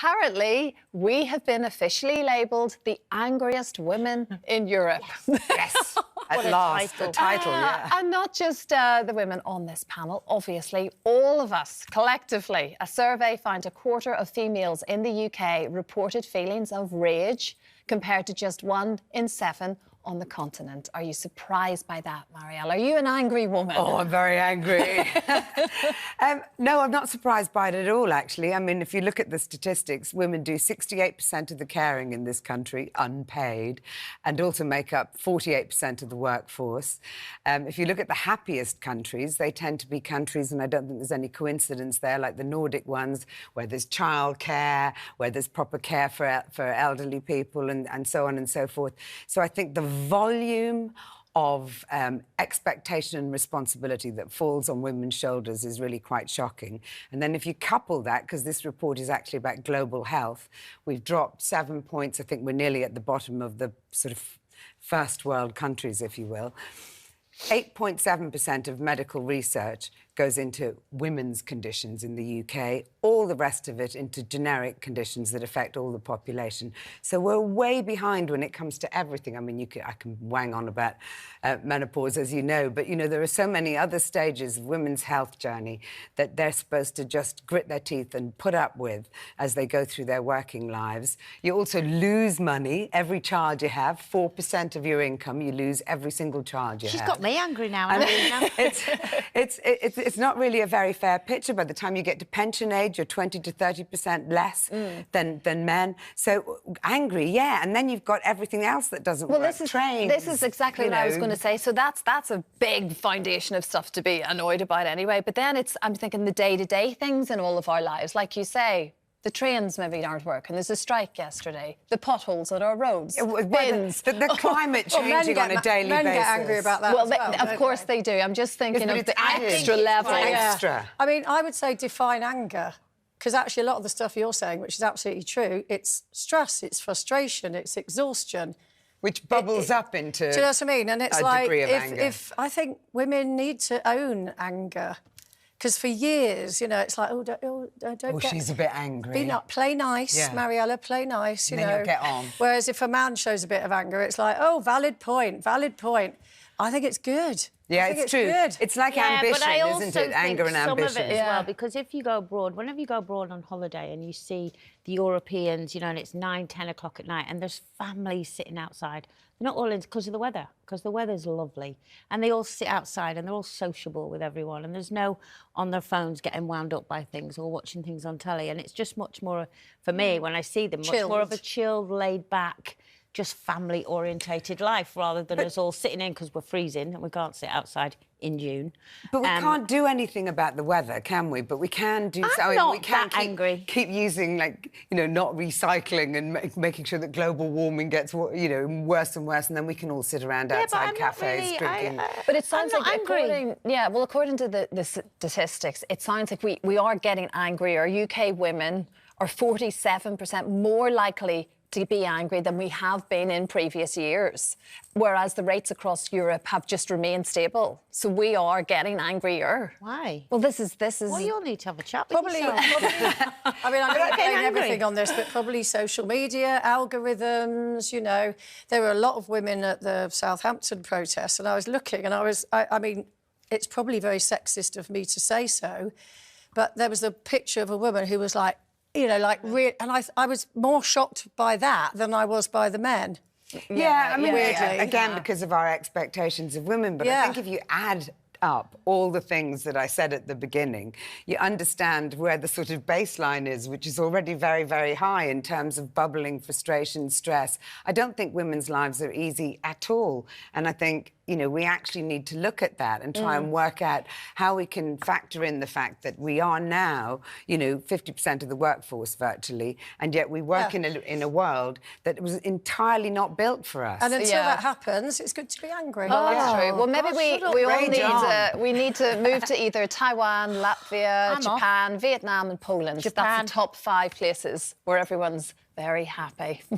apparently we have been officially labelled the angriest women in Europe. Yes, at last, the title, yeah. And not just the women on this panel, obviously, all of us collectively. A survey found a quarter of females in the UK reported feelings of rage compared to just 1 in 7 on the continent. Are you surprised by that, Marielle? Are you an angry woman? Oh, I'm very angry. No, I'm not surprised by it at all, actually. I mean, if you look at the statistics, women do 68% of the caring in this country, unpaid, and also make up 48% of the workforce. If you look at the happiest countries, they tend to be countries, and I don't think there's any coincidence there, like the Nordic ones, where there's childcare, where there's proper care for elderly people, and so on and so forth. So I think the volume of expectation and responsibility that falls on women's shoulders is really quite shocking. And then if you couple that, because this report is actually about global health, we've dropped 7 points. I think we're nearly at the bottom of the sort of first world countries, if you will. 8.7% of medical research goes into women's conditions in the UK, all the rest of it into generic conditions that affect all the population. So we're way behind when it comes to everything. I mean, I can wang on about menopause, as you know, but, you know, there are so many other stages of women's health journey that they're supposed to just grit their teeth and put up with as they go through their working lives. You also lose money. Every child you have, 4% of your income, you lose every single child you have. She's got me angry now. I mean, it's not really a very fair picture. By the time you get to pension age, you're 20 to 30% less than men. So angry, yeah, and then you've got everything else that doesn't work. This is exactly what I was going to say. So that's a big foundation of stuff to be annoyed about anyway. But then I'm thinking the day-to-day things in all of our lives, like you say. The trains maybe aren't working. There's a strike yesterday. The potholes on our roads. Bins. The climate changing on a daily basis. Men get angry about that as well. Of course they do. I'm just thinking of the extra level. Extra. I mean, I would say define anger. Because actually a lot of the stuff you're saying, which is absolutely true, it's stress, it's frustration, it's exhaustion. Which bubbles up into do you know what I mean? And it's like, if I think women need to own anger. Because for years, you know, it's like, don't she's a bit angry. Play nice, yeah. Mariella, play nice, you know. You'll get on. Whereas if a man shows a bit of anger, it's like, oh, valid point, valid point. I think it's good. Yeah, it's true. Good. It's like ambition, isn't it? Anger and ambition. Some of it as well, because if you go abroad, whenever you go abroad on holiday and you see the Europeans, you know, and it's 9, 10 o'clock at night and there's families sitting outside, they're not all in because of the weather, because the weather's lovely. And they all sit outside and they're all sociable with everyone and there's no on their phones getting wound up by things or watching things on telly. And it's just much more, for me, when I see them, much more of a chilled, laid-back, just family-orientated life rather than us all sitting in because we're freezing and we can't sit outside in June. But we can't do anything about the weather, can we? But we can do something. We can keep using, like, you know, not recycling and making sure that global warming gets, you know, worse and worse, and then we can all sit around outside cafes drinking. But it sounds like, according to the statistics, it sounds like we are getting angrier. UK women are 47% more likely to be angry than we have been in previous years, whereas the rates across Europe have just remained stable. So we are getting angrier. Why? Well, this is. Well, you'll need to have a chat with probably. I mean, I'm not getting everything on this, but probably social media, algorithms. You know, there were a lot of women at the Southampton protest, and I was looking, and I mean, it's probably very sexist of me to say so, but there was a picture of a woman who was like, you know, like, and I was more shocked by that than I was by the men. Yeah, I mean, again, because of our expectations of women, but I think if you add up all the things that I said at the beginning, you understand where the sort of baseline is, which is already very, very high in terms of bubbling frustration, stress. I don't think women's lives are easy at all. And I think, you know, we actually need to look at that and try and work out how we can factor in the fact that we are now, you know, 50% of the workforce virtually, and yet we work in a world that was entirely not built for us. And until that happens, it's good to be angry. Well, that's true. Well, maybe we need to move to either Taiwan, Latvia, Japan, Vietnam and Poland. That's the top 5 places where everyone's very happy.